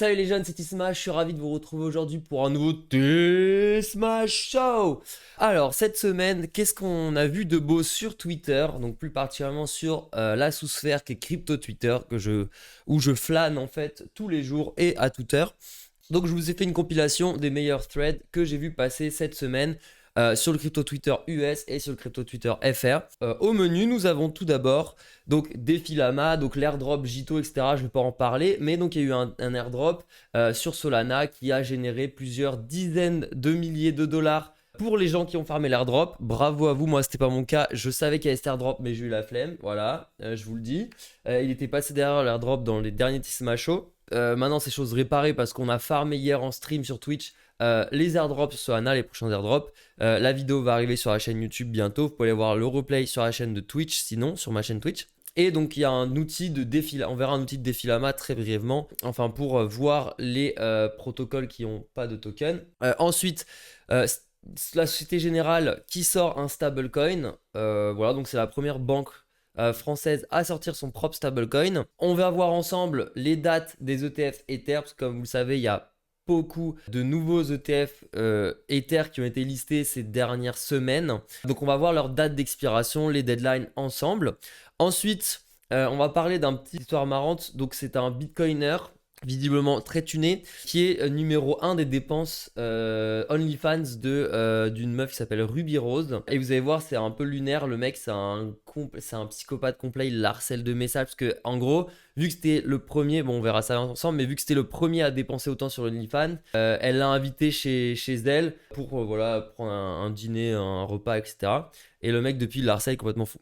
Salut les jeunes, c'est T-Smash, je suis ravi de vous retrouver aujourd'hui pour un nouveau T-Smash Show. Alors, cette semaine, qu'est-ce qu'on a vu de beau sur Twitter, donc plus particulièrement sur la sous-sphère qui est Crypto Twitter, où je flâne en fait tous les jours et à toute heure. Donc je vous ai fait une compilation des meilleurs threads que j'ai vu passer cette semaine sur le crypto Twitter US et sur le crypto Twitter FR. Au menu, nous avons tout d'abord donc Défi Lama, donc l'airdrop Jito, etc. Je ne vais pas en parler, mais donc il y a eu un airdrop sur Solana qui a généré plusieurs dizaines de milliers de dollars pour les gens qui ont farmé l'airdrop. Bravo à vous, moi c'était pas mon cas, je savais qu'il y avait cet airdrop mais j'ai eu la flemme, voilà, je vous le dis. Il était passé derrière l'airdrop dans les derniers T-Smash Show. Maintenant c'est chose réparée parce qu'on a farmé hier en stream sur Twitch les airdrops sur Solana, les prochains airdrops. La vidéo va arriver sur la chaîne YouTube bientôt. Vous pouvez aller voir le replay sur la chaîne de Twitch, sinon sur ma chaîne Twitch. Et donc il y a un outil de défi, on verra un outil de défi Lama très brièvement, enfin pour voir les protocoles qui n'ont pas de token. Ensuite, la Société Générale qui sort un stablecoin. Voilà, donc c'est la première banque française à sortir son propre stablecoin. On va voir ensemble les dates des ETF Ether, parce que comme vous le savez, il y a beaucoup de nouveaux ETF Ether qui ont été listés ces dernières semaines. Donc on va voir leurs dates d'expiration, les deadlines ensemble. Ensuite, on va parler d'un petit histoire marrante. Donc c'est un Bitcoiner visiblement très tuné, qui est numéro 1 des dépenses OnlyFans d'une meuf qui s'appelle Ruby Rose. Et vous allez voir, c'est un peu lunaire, le mec c'est un psychopathe complet, il la harcèle de messages, parce que en gros, vu que c'était le premier, bon on verra ça ensemble, mais vu que c'était le premier à dépenser autant sur OnlyFans, elle l'a invité chez elle pour voilà, prendre un dîner, un repas, etc. Et le mec depuis il la harcèle complètement fou.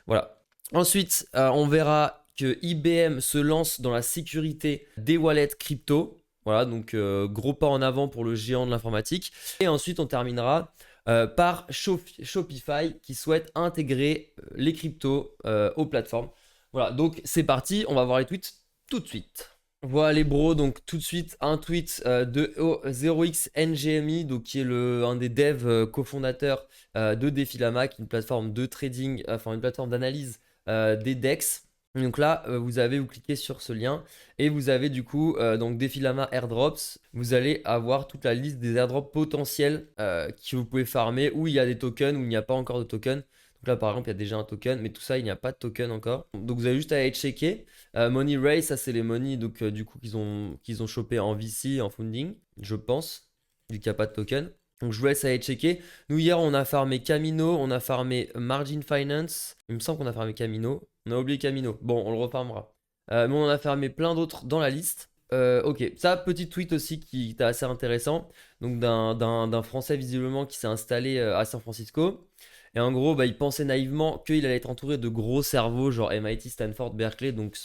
Voilà. Ensuite, on verra que IBM se lance dans la sécurité des wallets crypto. Voilà, donc gros pas en avant pour le géant de l'informatique. Et ensuite, on terminera par Shopify qui souhaite intégrer les cryptos aux plateformes. Voilà, donc c'est parti, on va voir les tweets tout de suite. Voilà les bros, donc tout de suite un tweet de 0xNGMI, donc qui est un des devs cofondateurs de DefiLlama, qui est une plateforme de trading, enfin une plateforme d'analyse des DEX. Donc là, vous cliquez sur ce lien et vous avez du coup donc DefiLlama airdrops. Vous allez avoir toute la liste des airdrops potentiels que vous pouvez farmer, où il y a des tokens, où il n'y a pas encore de tokens. Donc là, par exemple, il y a déjà un token, mais tout ça, il n'y a pas de token encore. Donc vous avez juste à aller checker. Money Raise, ça c'est les money donc, du coup qu'ils ont chopé en VC, en funding, je pense, vu qu'il n'y a pas de token. Donc je vous laisse aller checker. Nous hier on a farmé Camino, on a farmé Margin Finance. Il me semble qu'on a farmé Camino. On a oublié Camino. Bon, on le refarmera. Mais on en a farmé plein d'autres dans la liste. Ok, ça, petit tweet aussi qui était assez intéressant. Donc d'un Français visiblement qui s'est installé à San Francisco. Et en gros, bah, il pensait naïvement qu'il allait être entouré de gros cerveaux, genre MIT, Stanford, Berkeley. Donc,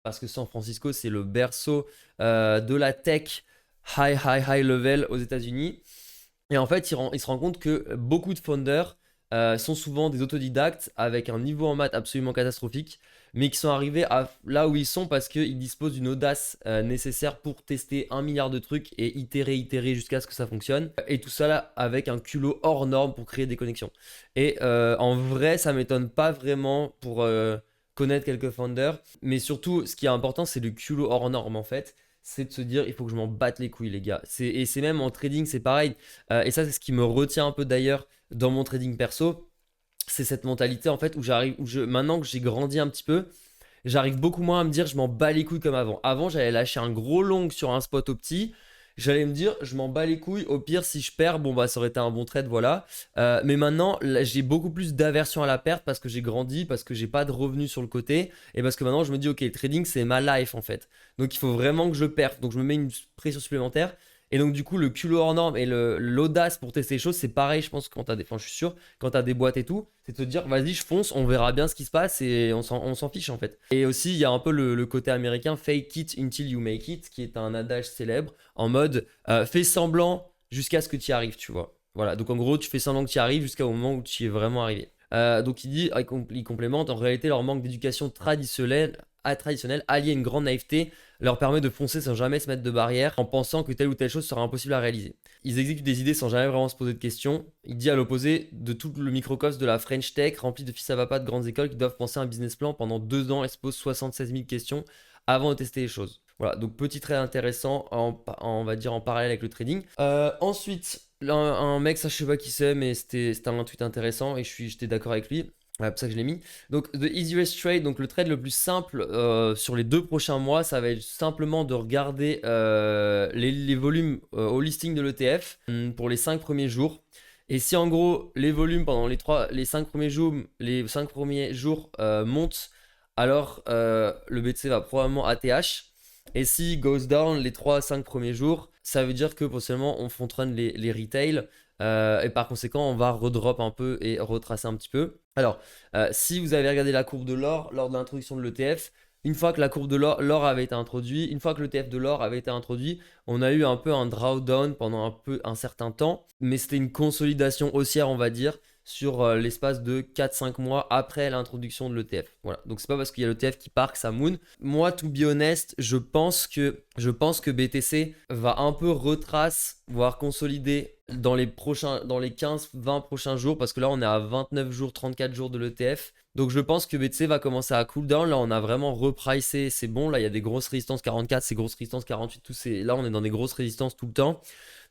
parce que San Francisco, c'est le berceau de la tech high level aux États-Unis. Et en fait, il se rend compte que beaucoup de founders sont souvent des autodidactes avec un niveau en maths absolument catastrophique, mais qui sont arrivés à là où ils sont parce qu'ils disposent d'une audace nécessaire pour tester 1 milliard de trucs et itérer jusqu'à ce que ça fonctionne. Et tout ça là avec un culot hors norme pour créer des connexions. Et en vrai, ça m'étonne pas vraiment pour connaître quelques founders, mais surtout, ce qui est important, c'est le culot hors norme en fait. C'est de se dire, il faut que je m'en batte les couilles, les gars. Et c'est même en trading, c'est pareil. Et ça, c'est ce qui me retient un peu d'ailleurs dans mon trading perso. C'est cette mentalité en fait maintenant que j'ai grandi un petit peu, j'arrive beaucoup moins à me dire je m'en bats les couilles comme avant. Avant, j'allais lâcher un gros long sur un spot au petit. J'allais me dire, je m'en bats les couilles. Au pire, si je perds, bon, bah, ça aurait été un bon trade, voilà. Mais maintenant, là, j'ai beaucoup plus d'aversion à la perte parce que j'ai grandi, parce que j'ai pas de revenus sur le côté. Et parce que maintenant, je me dis, ok, le trading, c'est ma life, en fait. Donc, il faut vraiment que je perfe. Donc, je me mets une pression supplémentaire. Et donc, du coup, le culot hors norme et l'audace pour tester les choses, c'est pareil, je pense, quand t'as des. Enfin, je suis sûr, quand t'as des boîtes et tout, c'est de te dire, vas-y, je fonce, on verra bien ce qui se passe et on s'en fiche, en fait. Et aussi, il y a un peu le côté américain, fake it until you make it, qui est un adage célèbre en mode fais semblant jusqu'à ce que tu y arrives, tu vois. Voilà, donc en gros, tu fais semblant que tu y arrives jusqu'au moment où tu y es vraiment arrivé. Donc il complémente, en réalité, leur manque d'éducation traditionnelle allié à une grande naïveté leur permet de foncer sans jamais se mettre de barrière en pensant que telle ou telle chose sera impossible à réaliser. Ils exécutent des idées sans jamais vraiment se poser de questions. Il dit à l'opposé de tout le microcosme de la French Tech rempli de fils à papa de grandes écoles qui doivent penser un business plan pendant 2 ans et se posent 76 000 questions avant de tester les choses. Voilà, donc petit trade intéressant on va dire en parallèle avec le trading. Ensuite, un mec, ça je sais pas qui c'est, mais c'était un tweet intéressant et j'étais d'accord avec lui. C'est pour ça que je l'ai mis. Donc, The Easiest Trade, donc le trade le plus simple sur les 2 prochains mois, ça va être simplement de regarder les volumes au listing de l'ETF pour les 5 premiers jours. Et si en gros les volumes pendant les 5 premiers jours, montent, alors le BTC va probablement ATH. Et si goes down les 3 à 5 premiers jours, ça veut dire que potentiellement on front-run les retail. Et par conséquent, on va redrop un peu et retracer un petit peu. Alors, si vous avez regardé la courbe de l'or lors de l'introduction de l'ETF, une fois que la courbe de l'or avait été introduite, une fois que l'ETF de l'or avait été introduit, on a eu un peu un drawdown pendant un certain temps, mais c'était une consolidation haussière, on va dire, sur l'espace de 4-5 mois après l'introduction de l'ETF. Voilà. Donc c'est pas parce qu'il y a l'ETF qui part que ça moon. Moi, to be honest, je pense que BTC va un peu retrace, voire consolider dans les 15-20 prochains jours, parce que là on est à 29 jours, 34 jours de l'ETF. Donc je pense que BTC va commencer à cool down. Là on a vraiment repricé, c'est bon. Là il y a des grosses résistances 44, ces grosses résistances 48, là on est dans des grosses résistances tout le temps.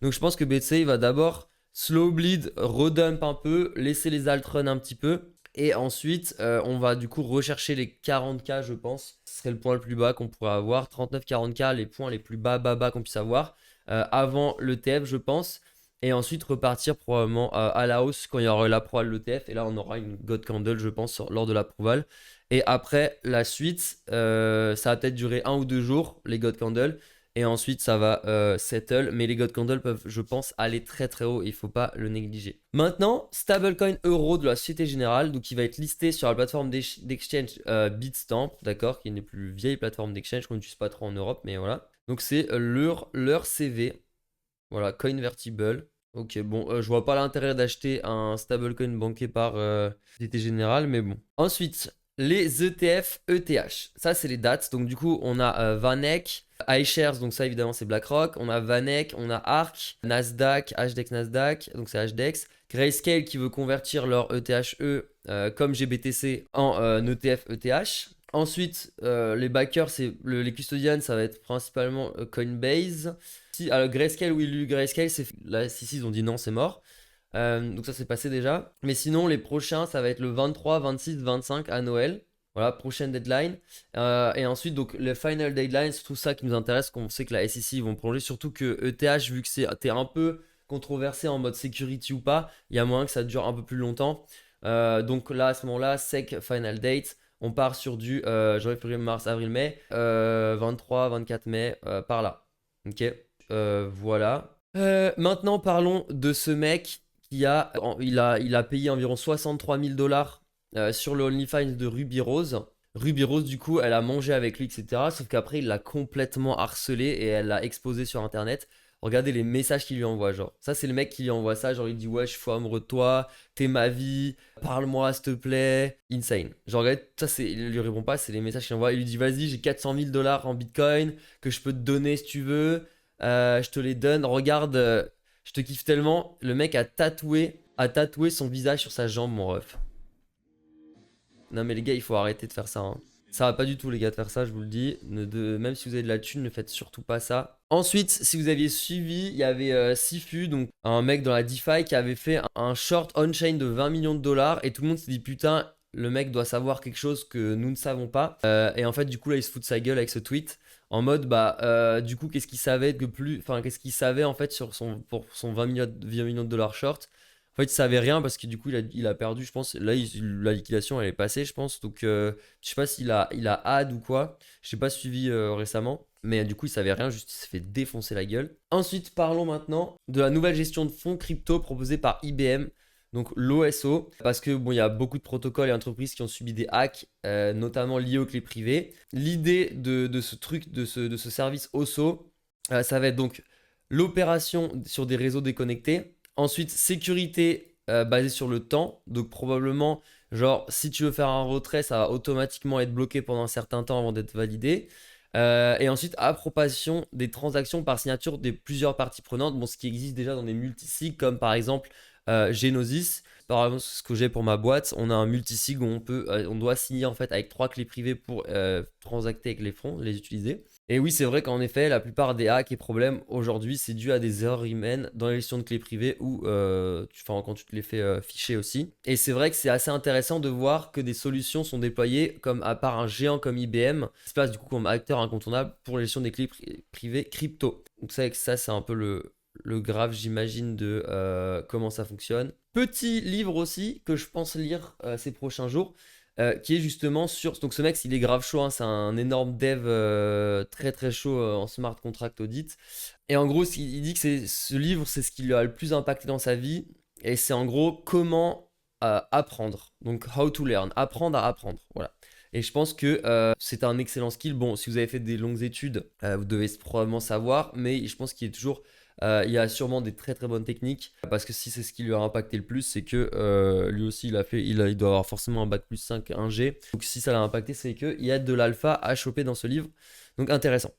Donc je pense que BTC va d'abord slow bleed, redump un peu, laisser les alt run un petit peu. Et ensuite, on va du coup rechercher les 40K, je pense. Ce serait le point le plus bas qu'on pourrait avoir. 39-40K, les points les plus bas qu'on puisse avoir. Avant l'ETF, je pense. Et ensuite repartir probablement à la hausse quand il y aura l'approval de l'ETF. Et là, on aura une God Candle, je pense, lors de l'approval. Et après, la suite, ça va peut-être durer 1 ou 2 jours, les God Candle. Et ensuite, ça va settle. Mais les God Candle peuvent, je pense, aller très très haut. Il ne faut pas le négliger. Maintenant, stablecoin euro de la Société Générale. Donc, il va être listé sur la plateforme d'exchange Bitstamp. D'accord, qui est une des plus vieilles plateformes d'exchange qu'on n'utilise pas trop en Europe. Mais voilà. Donc, c'est leur CV. Voilà, Coinvertible. Ok, bon, je vois pas l'intérêt d'acheter un stablecoin banqué par Société Générale, mais bon. Ensuite, les ETF ETH. Ça, c'est les dates. Donc, du coup, on a Vanek, iShares, donc ça, évidemment, c'est BlackRock. On a Vanek, on a ARK, Nasdaq, HDEX Nasdaq, donc c'est HDEX. Grayscale qui veut convertir leur ETHE comme GBTC en ETF ETH. Ensuite, les backers, les custodians, ça va être principalement Coinbase. Alors, Grayscale, oui, Grayscale, là, ici, ils ont dit non, c'est mort. Donc ça, c'est passé déjà. Mais sinon, les prochains, ça va être le 23, 26, 25 à Noël. Voilà, prochaine deadline. Et ensuite, donc, le final deadline, c'est tout ça qui nous intéresse, qu'on sait que la SEC, ils vont prolonger. Surtout que ETH, vu que t'es un peu controversé en mode security ou pas, il y a moyen que ça dure un peu plus longtemps. Donc là, à ce moment-là, SEC final date. On part sur du janvier, février, mars, avril, mai. 23, 24 mai, par là. Ok. Voilà. Maintenant, parlons de ce mec il a payé environ 63 000 dollars sur le OnlyFans de Ruby Rose. Ruby Rose, du coup, elle a mangé avec lui, etc. Sauf qu'après, il l'a complètement harcelé et elle l'a exposé sur Internet. Regardez les messages qu'il lui envoie, genre. Ça, c'est le mec qui lui envoie ça. Genre, il dit, ouais, je suis fou amoureux de toi, t'es ma vie, parle-moi, s'il te plaît. Insane. Genre, regarde, ça, il lui répond pas, c'est les messages qu'il envoie. Il lui dit, vas-y, j'ai 400 000 dollars en bitcoin que je peux te donner si tu veux. Je te les donne. Regarde, je te kiffe tellement. Le mec a tatoué son visage sur sa jambe, mon ref. Non, mais les gars, il faut arrêter de faire ça, hein. Ça va pas du tout, les gars, de faire ça, je vous le dis. Même si vous avez de la thune, ne faites surtout pas ça. Ensuite, si vous aviez suivi, il y avait Sifu, donc un mec dans la DeFi, qui avait fait un short on-chain de 20 millions de dollars. Et tout le monde s'est dit, putain, le mec doit savoir quelque chose que nous ne savons pas. Et en fait, du coup, là, il se fout de sa gueule avec ce tweet. En mode, du coup, qu'est-ce qu'il savait qu'est-ce qu'il savait en fait pour son 20 millions de dollars short. En fait, il savait rien parce que du coup, il a perdu, je pense. Là, la liquidation, elle est passée, je pense. Donc, je sais pas il a ad ou quoi. Je n'ai pas suivi récemment. Mais du coup, il savait rien, juste il s'est fait défoncer la gueule. Ensuite, parlons maintenant de la nouvelle gestion de fonds crypto proposée par IBM. Donc l'OSO, parce que bon, il y a beaucoup de protocoles et entreprises qui ont subi des hacks, notamment liés aux clés privées. L'idée de ce truc, de ce service OSO, ça va être donc l'opération sur des réseaux déconnectés. Ensuite, sécurité basée sur le temps. Donc probablement, genre, si tu veux faire un retrait, ça va automatiquement être bloqué pendant un certain temps avant d'être validé. Et ensuite, approbation des transactions par signature des plusieurs parties prenantes. Bon, ce qui existe déjà dans des multisigs, comme par exemple Genesis. Par exemple, ce que j'ai pour ma boîte, on a un multisig où on doit signer en fait avec 3 clés privées pour transacter avec les fonds, les utiliser. Et oui, c'est vrai qu'en effet, la plupart des hacks et problèmes aujourd'hui, c'est dû à des erreurs humaines dans la gestion de clés privées ou quand tu te les fais ficher aussi. Et c'est vrai que c'est assez intéressant de voir que des solutions sont déployées comme à part un géant comme IBM, qui se place du coup comme acteur incontournable pour la gestion des clés privées crypto. Donc ça c'est un peu le grave, j'imagine, de comment ça fonctionne. Petit livre aussi que je pense lire ces prochains jours. Qui est justement sur... Donc ce mec, il est grave chaud, hein, c'est un énorme dev très très chaud en smart contract audit. Et en gros, il dit que ce livre, c'est ce qui lui a le plus impacté dans sa vie. Et c'est en gros comment apprendre. Donc how to learn, apprendre à apprendre. Voilà. Et je pense que c'est un excellent skill. Bon, si vous avez fait des longues études, vous devez probablement savoir, mais je pense qu'il est toujours il y a sûrement des très très bonnes techniques parce que si c'est ce qui lui a impacté le plus, c'est que lui aussi il doit avoir forcément un bac plus 5, 1G. Donc si ça l'a impacté, c'est qu'il y a de l'alpha à choper dans ce livre. Donc intéressant.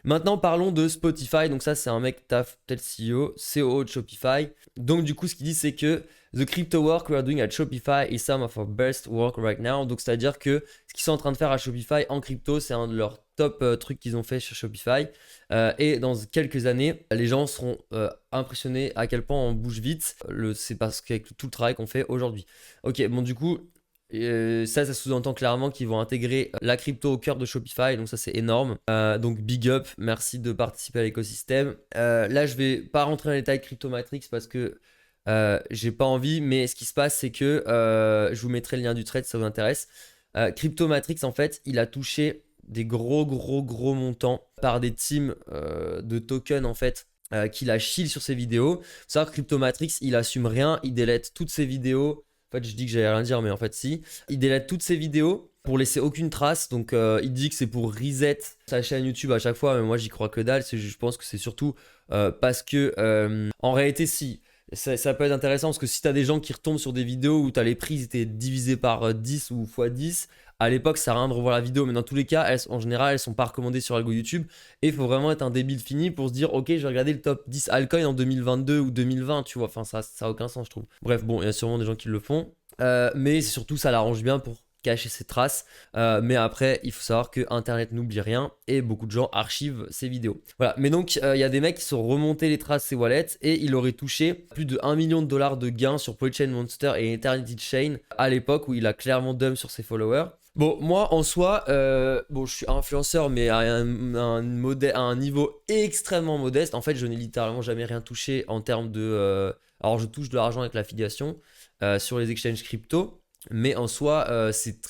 Maintenant parlons de Spotify. Donc ça c'est un mec taf, tel CEO, COO de Shopify. Donc du coup ce qu'il dit c'est que the crypto work we are doing at Shopify is some of our best work right now. Donc c'est-à-dire que ce qu'ils sont en train de faire à Shopify en crypto, c'est un de leurs top trucs qu'ils ont fait sur Shopify. Et dans quelques années, les gens seront impressionnés à quel point on bouge vite. C'est parce qu'avec tout le travail qu'on fait aujourd'hui. Ok, bon du coup, ça sous-entend clairement qu'ils vont intégrer la crypto au cœur de Shopify, donc ça c'est énorme. Donc big up, merci de participer à l'écosystème. Là je vais pas rentrer dans les détails Crypto Matrix parce que j'ai pas envie, mais ce qui se passe c'est que je vous mettrai le lien du trade si ça vous intéresse. Crypto Matrix en fait, il a touché des gros montants par des teams de tokens en fait qui la chill sur ses vidéos. Faut savoir que Cryptomatrix, il assume rien, il délète toutes ses vidéos. En fait, je dis que j'allais rien dire, mais en fait, si. Il délète toutes ses vidéos pour laisser aucune trace. Donc, il dit que c'est pour reset sa chaîne YouTube à chaque fois, mais moi, j'y crois que dalle. Je pense que c'est surtout parce que, en réalité, si. Ça peut être intéressant parce que si tu as des gens qui retombent sur des vidéos où tu as les prises étaient divisées par 10 ou x 10, à l'époque, ça sert à rien de revoir la vidéo, mais dans tous les cas, en général, elles sont pas recommandées sur l'algo YouTube. Et il faut vraiment être un débile fini pour se dire, ok, je vais regarder le top 10 altcoin en 2022 ou 2020, tu vois. Enfin, ça a aucun sens, je trouve. Bref, bon, il y a sûrement des gens qui le font. Mais surtout, ça l'arrange bien pour cacher ses traces. Mais après, il faut savoir que Internet n'oublie rien et beaucoup de gens archivent ces vidéos. Voilà. Mais donc, il y a des mecs qui sont remontés les traces de ces wallets et il aurait touché plus de 1 million de dollars de gains sur Polychain Monster et Eternity Chain à l'époque où il a clairement dump sur ses followers. Bon, moi en soi, je suis influenceur, mais à un niveau extrêmement modeste. En fait, je n'ai littéralement jamais rien touché en termes de. Alors, je touche de l'argent avec l'affiliation sur les exchanges crypto, mais en soi, c'est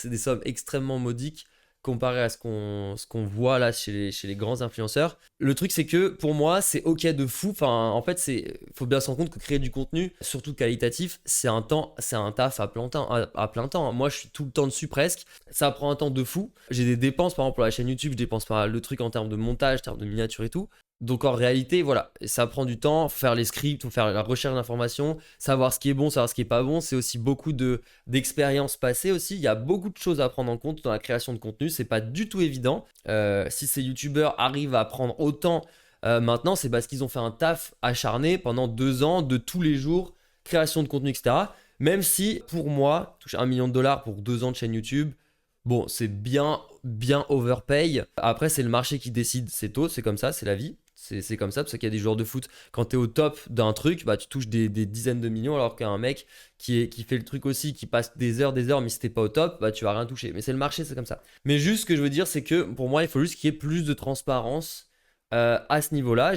des sommes extrêmement modiques comparé à ce qu'on voit là chez les grands influenceurs. Le truc c'est que pour moi c'est ok de fou. Enfin en fait faut bien se rendre compte que créer du contenu, surtout qualitatif, c'est un taf à plein temps. À plein temps. Moi je suis tout le temps dessus presque. Ça prend un temps de fou. J'ai des dépenses par exemple pour la chaîne YouTube, je dépense pas mal de trucs en termes de montage, en termes de miniatures et tout. Donc en réalité, voilà, ça prend du temps, faut faire les scripts, faut faire la recherche d'informations, savoir ce qui est bon, savoir ce qui est pas bon. C'est aussi beaucoup d'expériences passées aussi. Il y a beaucoup de choses à prendre en compte dans la création de contenu. C'est pas du tout évident. Si ces youtubeurs arrivent à prendre autant maintenant, c'est parce qu'ils ont fait un taf acharné pendant 2 ans de tous les jours, création de contenu, etc. Même si pour moi, toucher 1 million de dollars pour 2 ans de chaîne YouTube, bon, c'est bien overpay. Après, c'est le marché qui décide. C'est tôt, c'est comme ça, c'est la vie. C'est comme ça, parce qu'il y a des joueurs de foot, quand tu es au top d'un truc, bah, tu touches des dizaines de millions, alors qu'un mec qui fait le truc aussi, qui passe des heures, mais si t'es pas au top, bah, tu vas rien toucher. Mais c'est le marché, c'est comme ça. Mais juste ce que je veux dire, c'est que pour moi, il faut juste qu'il y ait plus de transparence à ce niveau-là.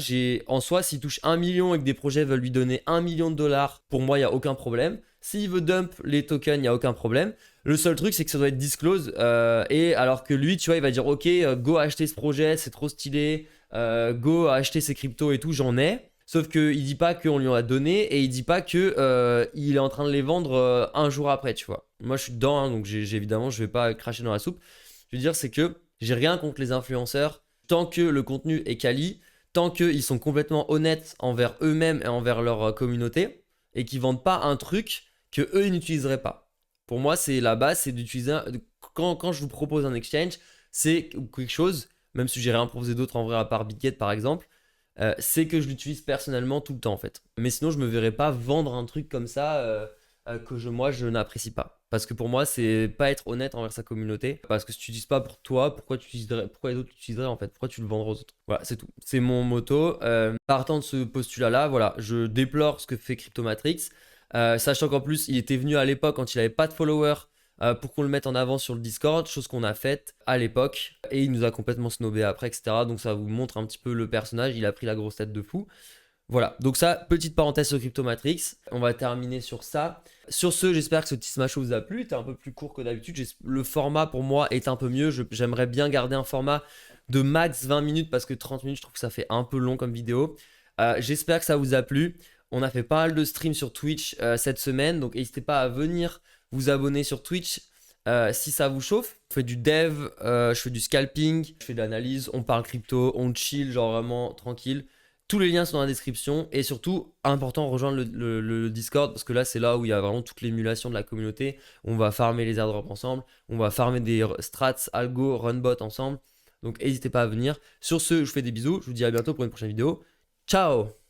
En soi, s'il touche 1 million et que des projets veulent lui donner 1 million de dollars, pour moi, il n'y a aucun problème. S'il veut dump les tokens, il n'y a aucun problème. Le seul truc, c'est que ça doit être disclose. Et alors que lui, tu vois, il va dire, ok, go acheter ce projet, c'est trop stylé. Go acheter ses cryptos et tout, j'en ai. Sauf qu'il dit pas qu'on lui en a donné et il dit pas que il est en train de les vendre un jour après, tu vois. Moi, je suis dedans, hein, donc évidemment, je vais pas cracher dans la soupe. Je veux dire, c'est que j'ai rien contre les influenceurs tant que le contenu est quali, tant qu'ils sont complètement honnêtes envers eux-mêmes et envers leur communauté et qu'ils vendent pas un truc que eux ils n'utiliseraient pas. Pour moi, c'est la base, c'est d'utiliser. Quand je vous propose un exchange, c'est quelque chose, même si j'ai rien proposé d'autre en vrai à part Bitget par exemple, c'est que je l'utilise personnellement tout le temps en fait. Mais sinon, je me verrais pas vendre un truc comme ça que moi je n'apprécie pas. Parce que pour moi, c'est pas être honnête envers sa communauté. Parce que si tu n'utilises pas pour toi, pourquoi les autres l'utiliseraient en fait? Pourquoi tu le vendrais aux autres? Voilà, c'est tout. C'est mon motto. Partant de ce postulat-là, voilà, je déplore ce que fait Cryptomatrix. Sachant qu'en plus, il était venu à l'époque quand il n'avait pas de followers pour qu'on le mette en avant sur le Discord, chose qu'on a faite à l'époque. Et il nous a complètement snobé après, etc. Donc ça vous montre un petit peu le personnage. Il a pris la grosse tête de fou. Voilà, donc ça, petite parenthèse sur Cryptomatrix. On va terminer sur ça. Sur ce, j'espère que ce petit Smash vous a plu. C'était un peu plus court que d'habitude. Le format pour moi est un peu mieux. J'aimerais bien garder un format de max 20 minutes parce que 30 minutes, je trouve que ça fait un peu long comme vidéo. J'espère que ça vous a plu. On a fait pas mal de streams sur Twitch cette semaine, donc n'hésitez pas à venir vous abonner sur Twitch si ça vous chauffe. Je fais du dev, je fais du scalping, je fais de l'analyse, on parle crypto, on chill, genre vraiment tranquille. Tous les liens sont dans la description et surtout, important, rejoindre le Discord parce que là, c'est là où il y a vraiment toute l'émulation de la communauté. On va farmer les airdrops ensemble, on va farmer des strats, algo, runbot ensemble. Donc, n'hésitez pas à venir. Sur ce, je vous fais des bisous. Je vous dis à bientôt pour une prochaine vidéo. Ciao!